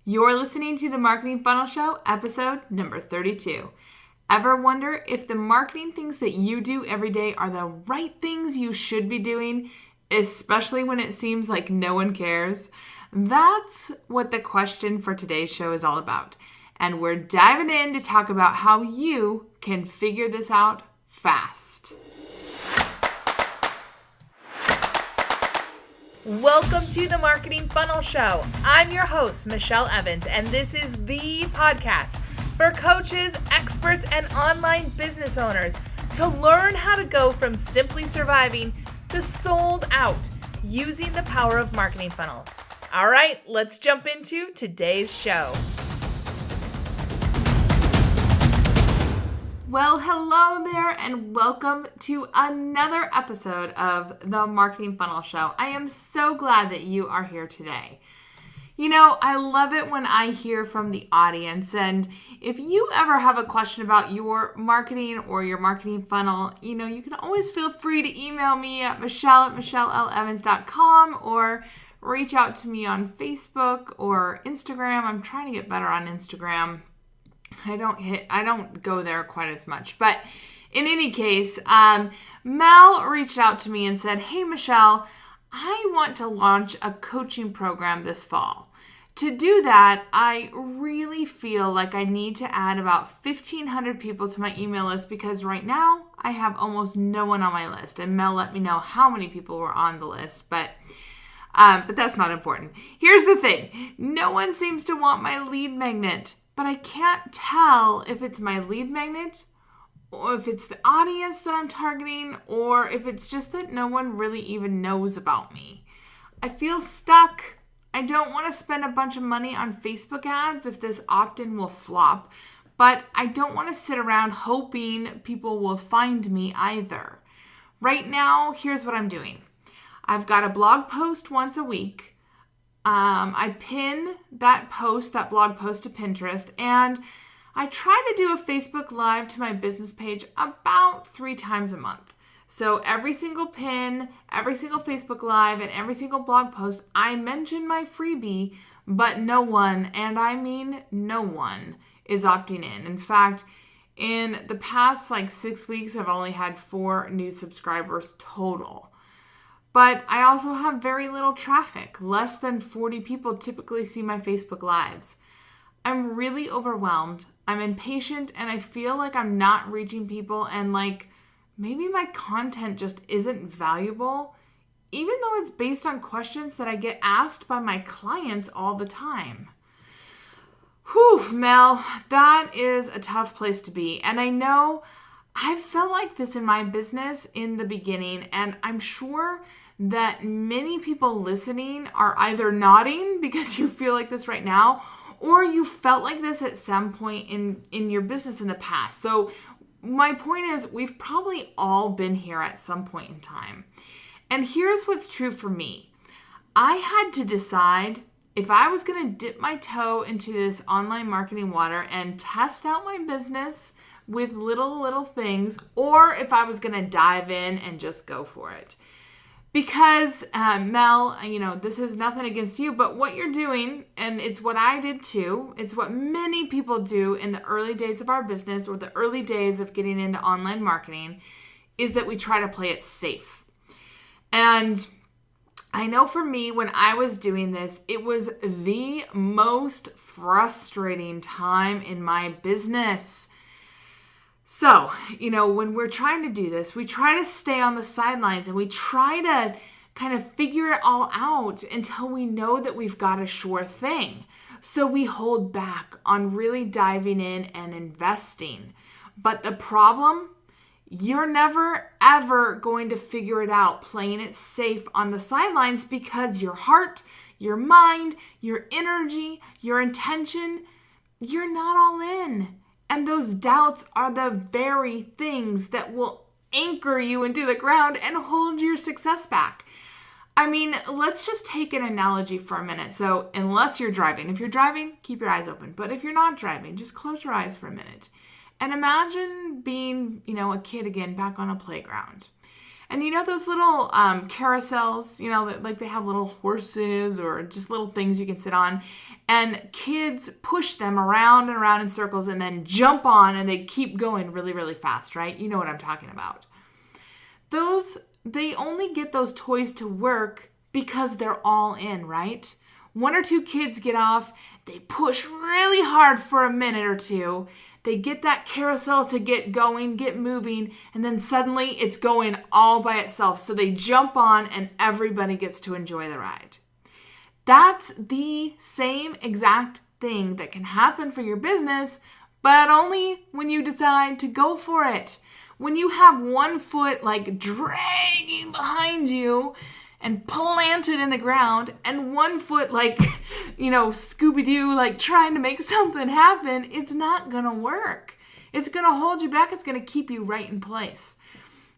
You're listening to the Marketing Funnel Show, episode number 32. Ever wonder if the marketing things that you do every day are the right things you should be doing, especially when it seems like no one cares? That's what the question for today's show is all about. And we're diving in to talk about how you can figure this out fast. Welcome to the Marketing Funnel Show. I'm your host, Michelle Evans, and this is the podcast for coaches, experts, and online business owners to learn how to go from simply surviving to sold out using the power of marketing funnels. All right, let's jump into today's show. Well, hello there, and welcome to another episode of the Marketing Funnel Show. I am so glad that you are here today. You know, I love it when I hear from the audience, and if you ever have a question about your marketing or your marketing funnel, you can always feel free to email me at michelle@michelleLevans.com or reach out to me on Facebook or Instagram. I'm trying to get better on Instagram. I don't go there quite as much. But in any case, Mel reached out to me and said, "Hey, Michelle, I want to launch a coaching program this fall. To do that, I really feel like I need to add about 1,500 people to my email list because right now I have almost no one on my list." And Mel let me know how many people were on the list, but that's not important. Here's the thing. No one seems to want my lead magnet. But I can't tell if it's my lead magnet or if it's the audience that I'm targeting or if it's just that no one really even knows about me. I feel stuck. I don't want to spend a bunch of money on Facebook ads if this opt-in will flop, but I don't want to sit around hoping people will find me either. Right now, here's what I'm doing. I've got a blog post once a week. I pin that blog post to Pinterest, and I try to do a Facebook Live to my business page about 3 times a month. So every single pin, every single Facebook Live, and every single blog post, I mention my freebie, but no one, and I mean no one, is opting in. In fact, in the past 6 weeks, I've only had 4 new subscribers total. But I also have very little traffic. Less than 40 people typically see my Facebook Lives. I'm really overwhelmed. I'm impatient and I feel like I'm not reaching people and maybe my content just isn't valuable, even though it's based on questions that I get asked by my clients all the time. Whew, Mel, that is a tough place to be. And I know I've felt like this in my business in the beginning, and I'm sure that many people listening are either nodding because you feel like this right now, or you felt like this at some point in your business in the past. So my point is, we've probably all been here at some point in time. And here's what's true for me. I had to decide if I was going to dip my toe into this online marketing water and test out my business with little things, or if I was going to dive in and just go for it. Because, Mel, this is nothing against you, but what you're doing, and it's what I did too, it's what many people do in the early days of our business or the early days of getting into online marketing, is that we try to play it safe. And I know for me, when I was doing this, it was the most frustrating time in my business. So, when we're trying to do this, we try to stay on the sidelines and we try to kind of figure it all out until we know that we've got a sure thing. So we hold back on really diving in and investing. But the problem, you're never, ever going to figure it out playing it safe on the sidelines because your heart, your mind, your energy, your intention, you're not all in. And those doubts are the very things that will anchor you into the ground and hold your success back. I mean, let's just take an analogy for a minute. So unless you're driving, if you're driving, keep your eyes open. But if you're not driving, just close your eyes for a minute. And imagine being, a kid again back on a playground. And you know those little carousels, like they have little horses or just little things you can sit on. And kids push them around and around in circles and then jump on and they keep going really, really fast, right? You know what I'm talking about. They only get those toys to work because they're all in, right? One or two kids get off, they push really hard for a minute or two, they get that carousel to get going, get moving, and then suddenly it's going all by itself. So they jump on and everybody gets to enjoy the ride. That's the same exact thing that can happen for your business, but only when you decide to go for it. When you have one foot like dragging behind you and planted in the ground, and one foot like, Scooby-Doo, like trying to make something happen, it's not gonna work. It's gonna hold you back. It's gonna keep you right in place.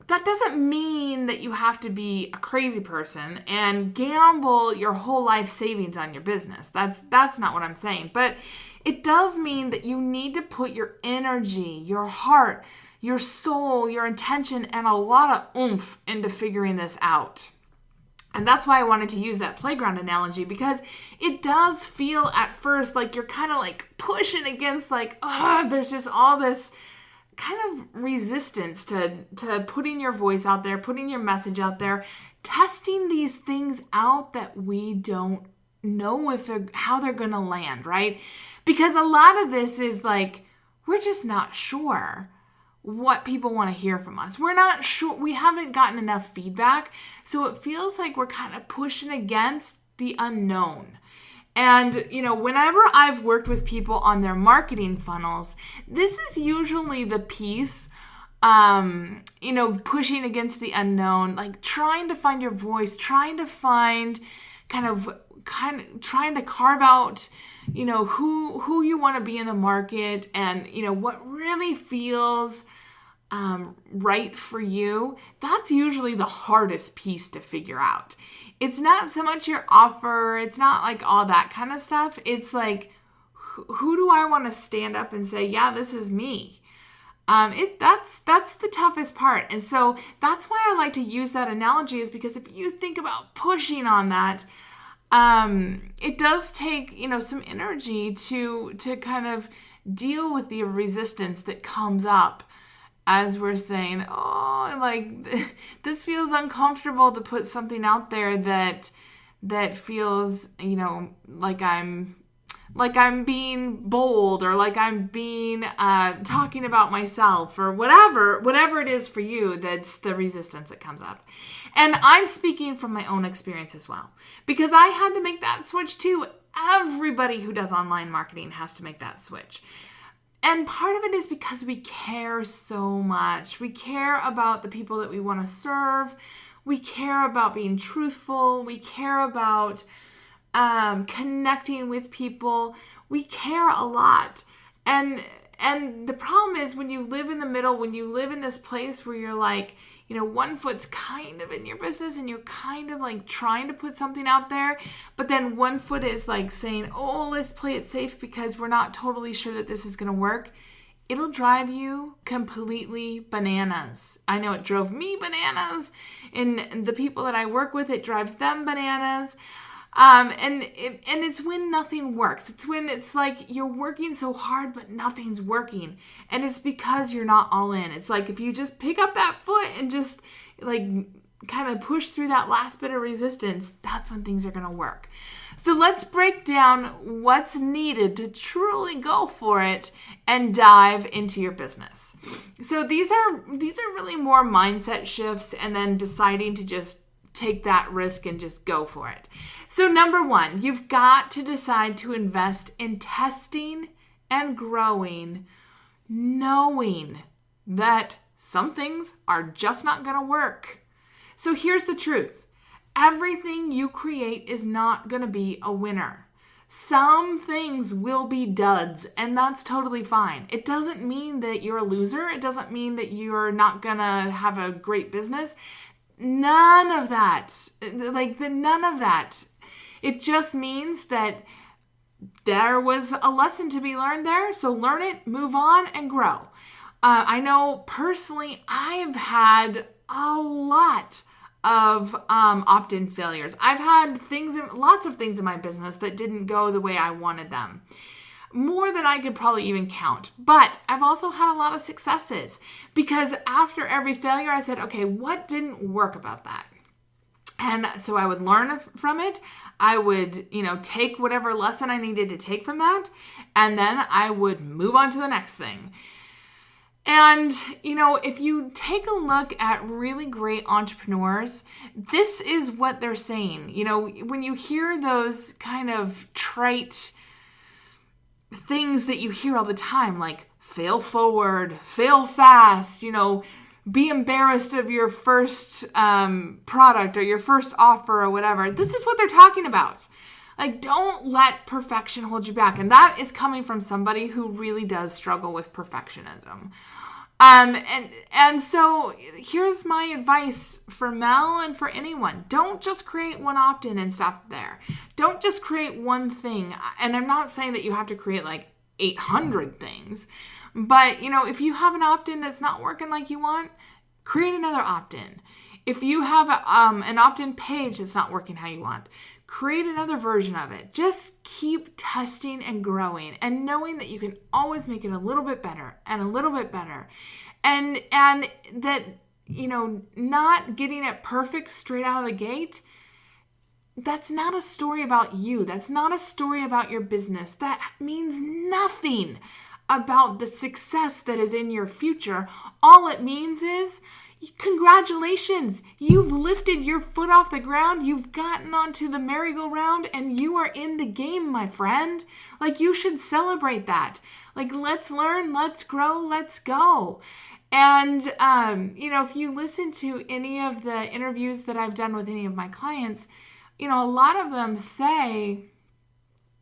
That doesn't mean that you have to be a crazy person and gamble your whole life savings on your business. That's not what I'm saying. But it does mean that you need to put your energy, your heart, your soul, your intention, and a lot of oomph into figuring this out. And that's why I wanted to use that playground analogy, because it does feel at first like you're kind of like pushing against there's just all this kind of resistance to putting your voice out there, putting your message out there, testing these things out that we don't know how they're going to land, right? Because a lot of this is like, we're just not sure what people want to hear from us. We're not sure. We haven't gotten enough feedback. So it feels like we're kind of pushing against the unknown. And, whenever I've worked with people on their marketing funnels, this is usually the piece, pushing against the unknown, like trying to find your voice, trying to find trying to carve out, who you want to be in the market and, what really feels right for you. That's usually the hardest piece to figure out. It's not so much your offer. It's not like all that kind of stuff. It's like, who do I want to stand up and say, yeah, this is me? That's the toughest part. And so that's why I like to use that analogy, is because if you think about pushing on that, it does take, some energy to kind of deal with the resistance that comes up as we're saying, this feels uncomfortable to put something out there that feels, like I'm being bold, or like I'm being talking about myself, or whatever it is for you. That's the resistance that comes up. And I'm speaking from my own experience as well, because I had to make that switch too. Everybody who does online marketing has to make that switch. And part of it is because we care so much. We care about the people that we want to serve. We care about being truthful. We care about connecting with people. We care a lot. And the problem is, when you live in the middle, when you live in this place where you're like, one foot's kind of in your business and you're kind of like trying to put something out there, but then one foot is like saying, oh, let's play it safe because we're not totally sure that this is going to work. It'll drive you completely bananas. I know it drove me bananas, and the people that I work with, it drives them bananas. And it's when nothing works. It's when it's like you're working so hard, but nothing's working. And it's because you're not all in. It's like if you just pick up that foot and just like kind of push through that last bit of resistance, that's when things are going to work. So let's break down what's needed to truly go for it and dive into your business. So these are really more mindset shifts, and then deciding to just take that risk and just go for it. So number one, you've got to decide to invest in testing and growing, knowing that some things are just not going to work. So here's the truth. Everything you create is not going to be a winner. Some things will be duds, and that's totally fine. It doesn't mean that you're a loser. It doesn't mean that you're not going to have a great business. None of that. None of that. It just means that there was a lesson to be learned there. So learn it, move on, and grow. I know personally I've had a lot of opt-in failures. I've had lots of things in my business that didn't go the way I wanted them. More than I could probably even count. But I've also had a lot of successes because after every failure, I said, okay, what didn't work about that? And so I would learn from it. I would, take whatever lesson I needed to take from that. And then I would move on to the next thing. And, if you take a look at really great entrepreneurs, this is what they're saying. When you hear those kind of trite things that you hear all the time, like fail forward, fail fast, be embarrassed of your first product or your first offer or whatever. This is what they're talking about. Like, don't let perfection hold you back. And that is coming from somebody who really does struggle with perfectionism. And so here's my advice for Mel and for anyone. Don't just create one opt-in and stop there. Don't just create one thing. And I'm not saying that you have to create like 800 things. But, if you have an opt-in that's not working like you want, create another opt-in. If you have an opt-in page that's not working how you want, create another version of it. Just keep testing and growing and knowing that you can always make it a little bit better and a little bit better. And that, not getting it perfect straight out of the gate, that's not a story about you. That's not a story about your business. That means nothing about the success that is in your future. All it means is, congratulations, you've lifted your foot off the ground, you've gotten onto the merry-go-round, and you are in the game, my friend. Like, you should celebrate that. Like, let's learn, let's grow, let's go. And, if you listen to any of the interviews that I've done with any of my clients, a lot of them say,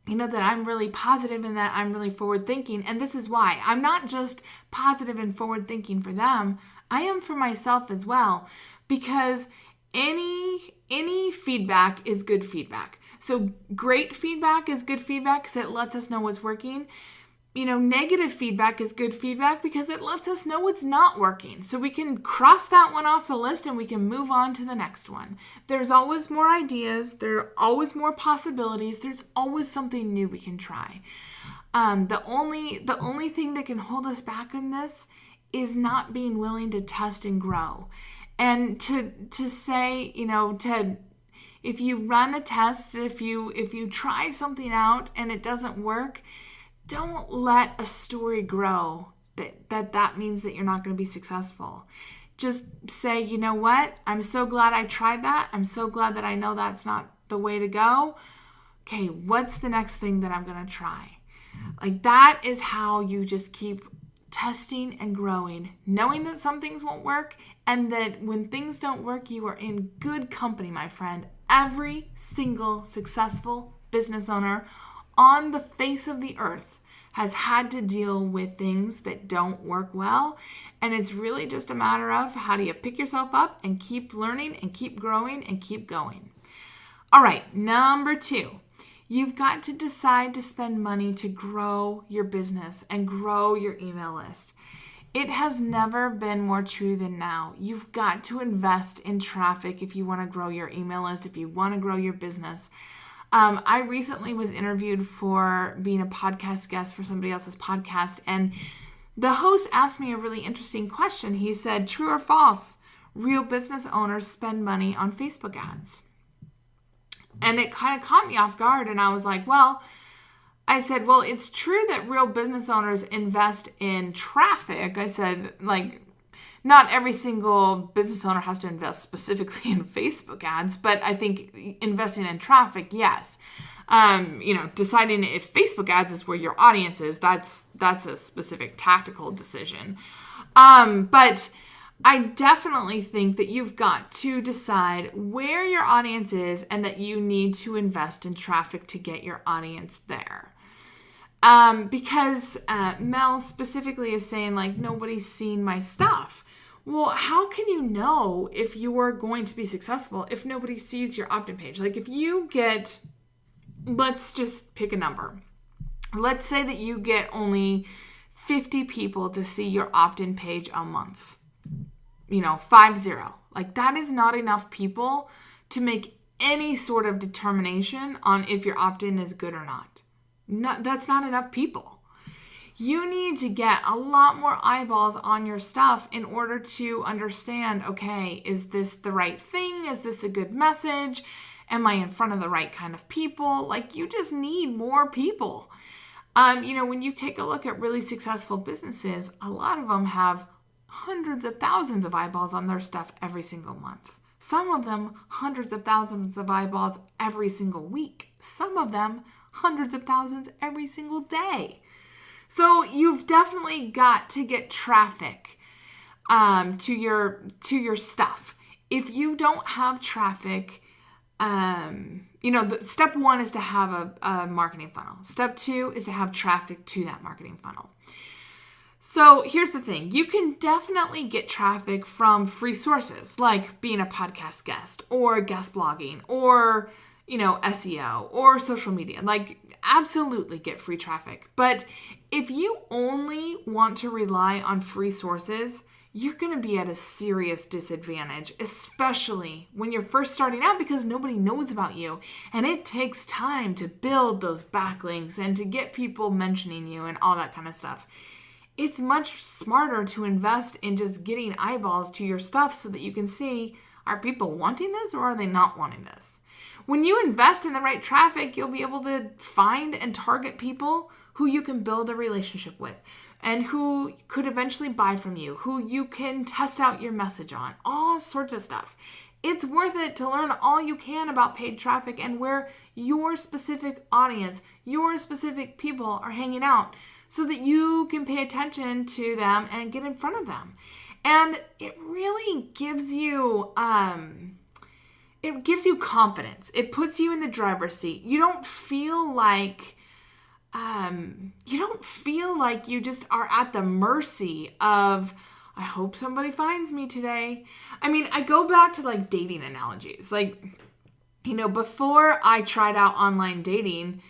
that I'm really positive and that I'm really forward thinking. And this is why. I'm not just positive and forward thinking for them. I am for myself as well, because any feedback is good feedback. So great feedback is good feedback because it lets us know what's working. Negative feedback is good feedback because it lets us know what's not working. So we can cross that one off the list and we can move on to the next one. There's always more ideas. There are always more possibilities. There's always something new we can try. The only thing that can hold us back in this is not being willing to test and grow. And to say, if you run a test, if you try something out and it doesn't work, don't let a story grow that means that you're not going to be successful. Just say, you know what? I'm so glad I tried that. I'm so glad that I know that's not the way to go. Okay, what's the next thing that I'm going to try? Like, that is how you just keep testing and growing, knowing that some things won't work, and that when things don't work, you are in good company, my friend. Every single successful business owner on the face of the earth has had to deal with things that don't work well. And it's really just a matter of how do you pick yourself up and keep learning and keep growing and keep going. All right, number 2. You've got to decide to spend money to grow your business and grow your email list. It has never been more true than now. You've got to invest in traffic if you want to grow your email list, if you want to grow your business. I recently was interviewed for being a podcast guest for somebody else's podcast, and the host asked me a really interesting question. He said, true or false, real business owners spend money on Facebook ads? And it kind of caught me off guard, and I was like, I said, it's true that real business owners invest in traffic. I said, not every single business owner has to invest specifically in Facebook ads, but I think investing in traffic, yes. Deciding if Facebook ads is where your audience is, that's a specific tactical decision. But I definitely think that you've got to decide where your audience is and that you need to invest in traffic to get your audience there. Because Mel specifically is saying, nobody's seen my stuff. Well, how can you know if you are going to be successful if nobody sees your opt-in page? If you get, let's just pick a number. Let's say that you get only 50 people to see your opt-in page a month. 50. Like, that is not enough people to make any sort of determination on if your opt-in is good or not. That's not enough people. You need to get a lot more eyeballs on your stuff in order to understand, okay, is this the right thing? Is this a good message? Am I in front of the right kind of people? Like, you just need more people. When you take a look at really successful businesses, a lot of them have hundreds of thousands of eyeballs on their stuff every single month. Some of them hundreds of thousands of eyeballs every single week. Some of them hundreds of thousands every single day. So you've definitely got to get traffic to your stuff. If you don't have traffic, step one is to have a marketing funnel. Step two is to have traffic to that marketing funnel. So here's the thing. You can definitely get traffic from free sources like being a podcast guest or guest blogging or, SEO or social media. Like, absolutely get free traffic. But if you only want to rely on free sources, you're going to be at a serious disadvantage, especially when you're first starting out because nobody knows about you. And it takes time to build those backlinks and to get people mentioning you and all that kind of stuff. It's much smarter to invest in just getting eyeballs to your stuff so that you can see, are people wanting this or are they not wanting this? When you invest in the right traffic, you'll be able to find and target people who you can build a relationship with and who could eventually buy from you, who you can test out your message on, all sorts of stuff. It's worth it to learn all you can about paid traffic and where your specific audience, your specific people are hanging out so that you can pay attention to them and get in front of them. And it really gives you confidence. It puts you in the driver's seat. You don't feel like you just are at the mercy of, I hope somebody finds me today. I mean, I go back to like dating analogies. Like, before I tried out online dating,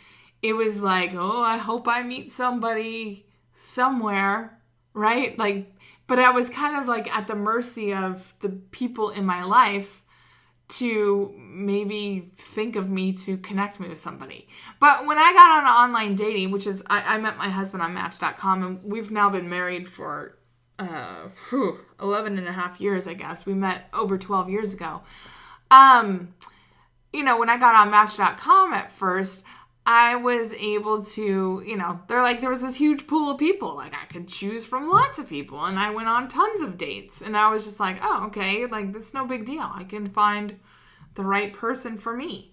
it was like, oh, I hope I meet somebody somewhere, right? Like, but I was kind of like at the mercy of the people in my life to maybe think of me to connect me with somebody. But when I got on online dating, which is, I met my husband on Match.com, and we've now been married for 11 and a half years, I guess. We met over 12 years ago. When I got on Match.com at first, I was able to, there was this huge pool of people. Like, I could choose from lots of people, and I went on tons of dates. And I was just like, oh, okay, like, that's no big deal. I can find the right person for me.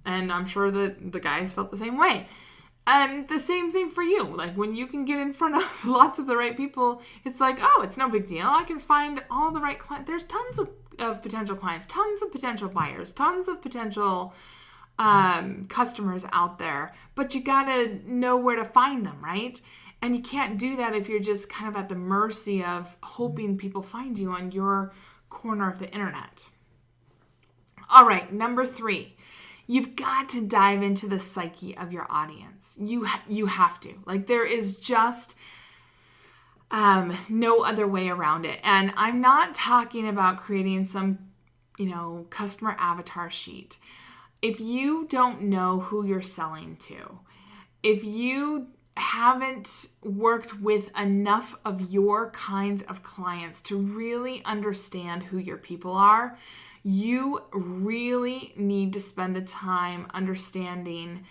And I'm sure that the guys felt the same way. And the same thing for you. Like, when you can get in front of lots of the right people, it's like, oh, it's no big deal. I can find all the right clients. There's tons of potential clients, tons of potential buyers, tons of potential customers out there, but you gotta know where to find them, right? And you can't do that if you're just kind of at the mercy of hoping people find you on your corner of the internet. All right, number 3, you've got to dive into the psyche of your audience. You have to. Like, there is just no other way around it. And I'm not talking about creating some, customer avatar sheet. If you don't know who you're selling to, if you haven't worked with enough of your kinds of clients to really understand who your people are, you really need to spend the time understanding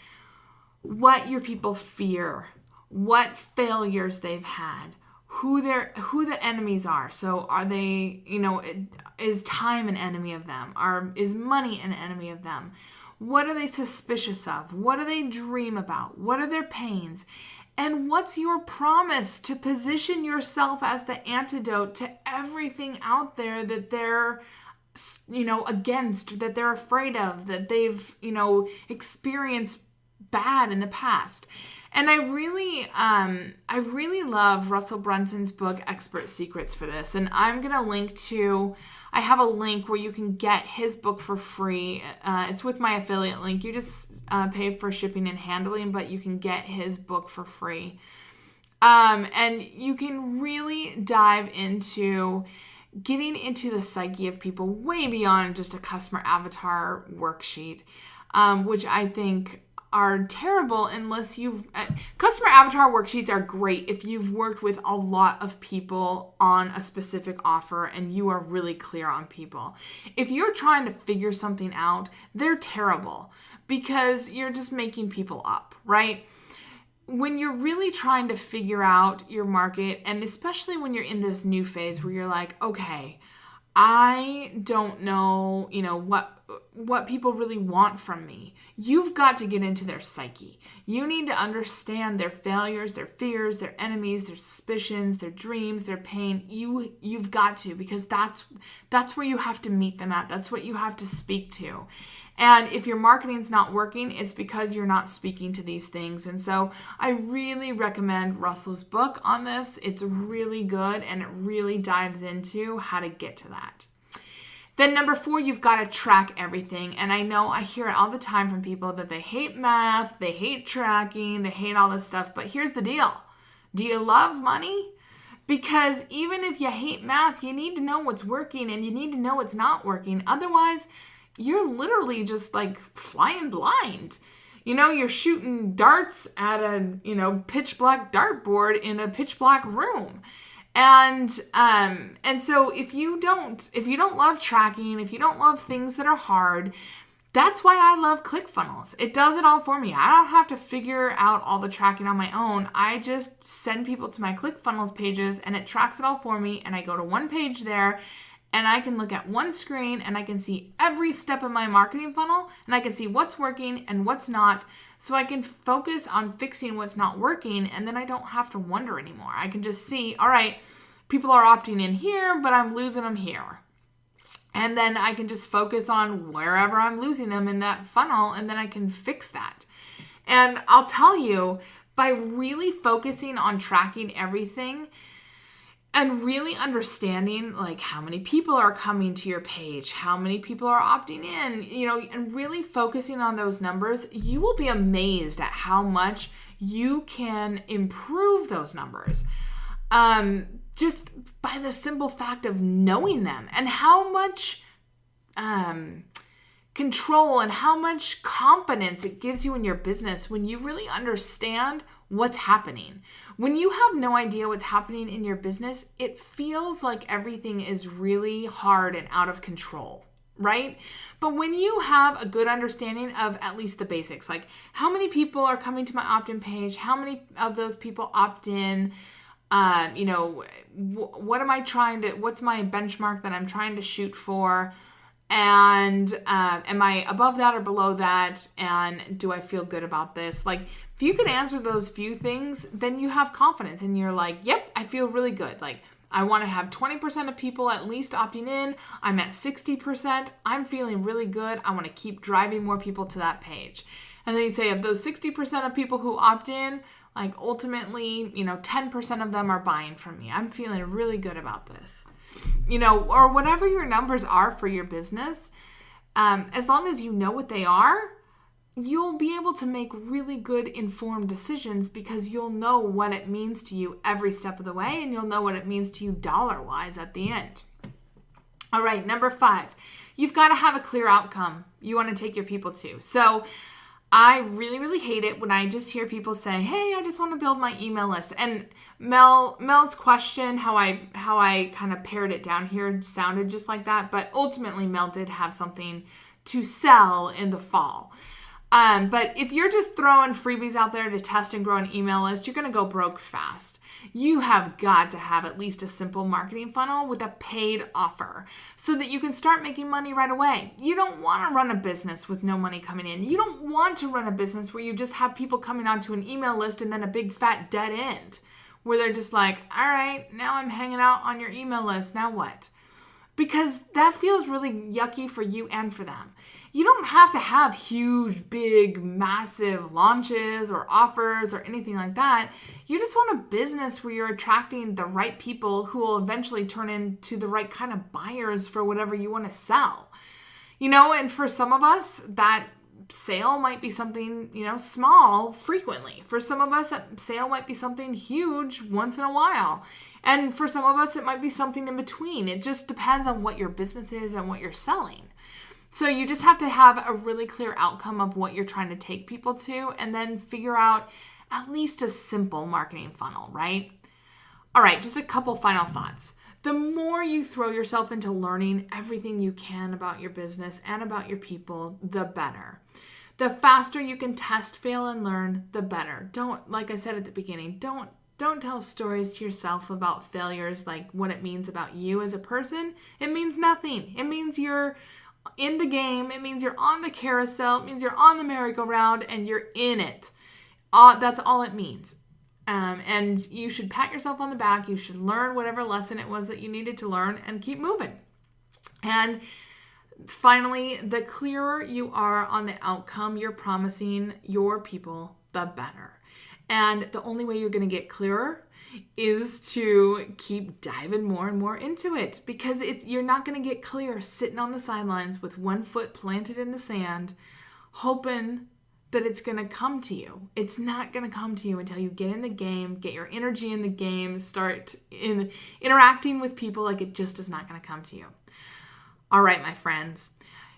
what your people fear, what failures they've had, who the enemies are. So are they, is time an enemy of them? Is money an enemy of them? What are they suspicious of? What do they dream about? What are their pains? And what's your promise to position yourself as the antidote to everything out there that they're, against, that they're afraid of, that they've, experienced bad in the past? And I really love Russell Brunson's book, Expert Secrets, for this. And I'm going to I have a link where you can get his book for free. It's with my affiliate link. You just pay for shipping and handling, but you can get his book for free. And you can really dive into getting into the psyche of people way beyond just a customer avatar worksheet, which I think are terrible unless customer avatar worksheets are great if you've worked with a lot of people on a specific offer and you are really clear on people. If you're trying to figure something out, they're terrible because you're just making people up, right? When you're really trying to figure out your market, and especially when you're in this new phase where you're like, okay, I don't know, what people really want from me. You've got to get into their psyche. You need to understand their failures, their fears, their enemies, their suspicions, their dreams, their pain. You've got to, because that's where you have to meet them at. That's what you have to speak to. And if your marketing's not working, it's because you're not speaking to these things. And so I really recommend Russell's book on this. It's really good and it really dives into how to get to that. Then number 4, you've got to track everything. And I know I hear it all the time from people that they hate math, they hate tracking, they hate all this stuff. But here's the deal. Do you love money? Because even if you hate math, you need to know what's working and you need to know what's not working. Otherwise, you're literally just like flying blind. You're shooting darts at a, pitch black dartboard in a pitch black room. And so if you don't love tracking, if you don't love things that are hard, that's why I love ClickFunnels. It does it all for me. I don't have to figure out all the tracking on my own. I just send people to my ClickFunnels pages and it tracks it all for me. And I go to one page there and I can look at one screen and I can see every step of my marketing funnel and I can see what's working and what's not. So I can focus on fixing what's not working and then I don't have to wonder anymore. I can just see, all right, people are opting in here, but I'm losing them here. And then I can just focus on wherever I'm losing them in that funnel and then I can fix that. And I'll tell you, by really focusing on tracking everything, and really understanding like how many people are coming to your page, how many people are opting in, and really focusing on those numbers, you will be amazed at how much you can improve those numbers. Just by the simple fact of knowing them and how much control and how much confidence it gives you in your business when you really understand what's happening. When you have no idea what's happening in your business, it feels like everything is really hard and out of control, right? But when you have a good understanding of at least the basics, like how many people are coming to my opt-in page, how many of those people opt in, what am I what's my benchmark that I'm trying to shoot for? And am I above that or below that? And do I feel good about this? Like, if you can answer those few things, then you have confidence and you're like, yep, I feel really good. Like, I want to have 20% of people at least opting in. I'm at 60%. I'm feeling really good. I want to keep driving more people to that page. And then you say of those 60% of people who opt in, like ultimately, 10% of them are buying from me. I'm feeling really good about this. Or whatever your numbers are for your business, as long as you know what they are, you'll be able to make really good informed decisions because you'll know what it means to you every step of the way and you'll know what it means to you dollar-wise at the end. All right, number 5, you've got to have a clear outcome you want to take your people to. So I really, really hate it when I just hear people say, hey, I just want to build my email list. And Mel's question, how I kind of pared it down here sounded just like that. But ultimately, Mel did have something to sell in the fall. But if you're just throwing freebies out there to test and grow an email list, you're going to go broke fast. You have got to have at least a simple marketing funnel with a paid offer so that you can start making money right away. You don't want to run a business with no money coming in. You don't want to run a business where you just have people coming onto an email list and then a big fat dead end where they're just like, all right, now I'm hanging out on your email list. Now what? Because that feels really yucky for you and for them. You don't have to have huge, big, massive launches or offers or anything like that. You just want a business where you're attracting the right people who will eventually turn into the right kind of buyers for whatever you want to sell. And for some of us, that sale might be something, small frequently. For some of us, that sale might be something huge once in a while. And for some of us, it might be something in between. It just depends on what your business is and what you're selling. So you just have to have a really clear outcome of what you're trying to take people to, and then figure out at least a simple marketing funnel, right? All right, just a couple final thoughts. The more you throw yourself into learning everything you can about your business and about your people, the better. The faster you can test, fail, and learn, the better. Don't, like I said at the beginning, don't tell stories to yourself about failures, like what it means about you as a person. It means nothing. It means you're in the game. It means you're on the carousel. It means you're on the merry-go-round and you're in it. That's all it means. And you should pat yourself on the back. You should learn whatever lesson it was that you needed to learn and keep moving. And finally, the clearer you are on the outcome you're promising your people, the better. And the only way you're going to get clearer is to keep diving more and more into it, because you're not going to get clear sitting on the sidelines with one foot planted in the sand, hoping that it's going to come to you. It's not going to come to you until you get in the game, get your energy in the game, start interacting with people. Like, it just is not going to come to you. All right, my friends,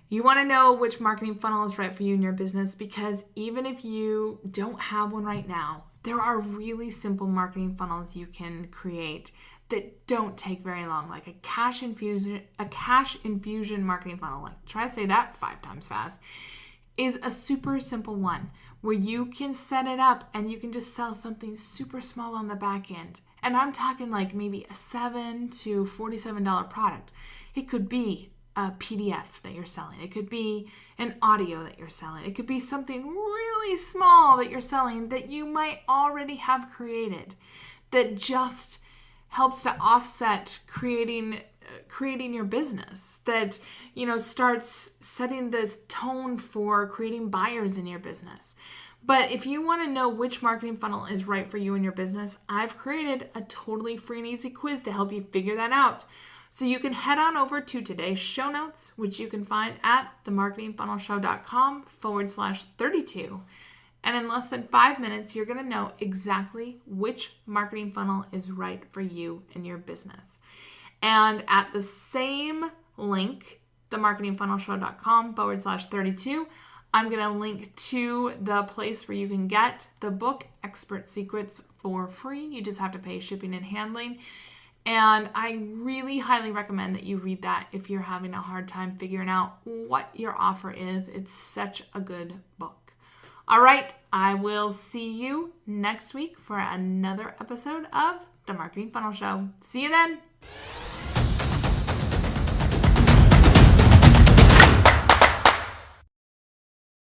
you want to know which marketing funnel is right for you in your business, because even if you don't have one right now, there are really simple marketing funnels you can create that don't take very long, like a cash infusion marketing funnel. Like, try to say that 5 times fast. Is a super simple one where you can set it up and you can just sell something super small on the back end. And I'm talking like maybe a $7 to $47 product. It could be a PDF that you're selling. It could be an audio that you're selling. It could be something really small that you're selling that you might already have created that just helps to offset creating your business, that starts setting the tone for creating buyers in your business. But if you want to know which marketing funnel is right for you in your business, I've created a totally free and easy quiz to help you figure that out. So you can head on over to today's show notes, which you can find at themarketingfunnelshow.com/32. And in less than 5 minutes, you're going to know exactly which marketing funnel is right for you and your business. And at the same link, themarketingfunnelshow.com/32, I'm going to link to the place where you can get the book Expert Secrets for free. You just have to pay shipping and handling. And I really highly recommend that you read that if you're having a hard time figuring out what your offer is. It's such a good book. All right, I will see you next week for another episode of The Marketing Funnel Show. See you then.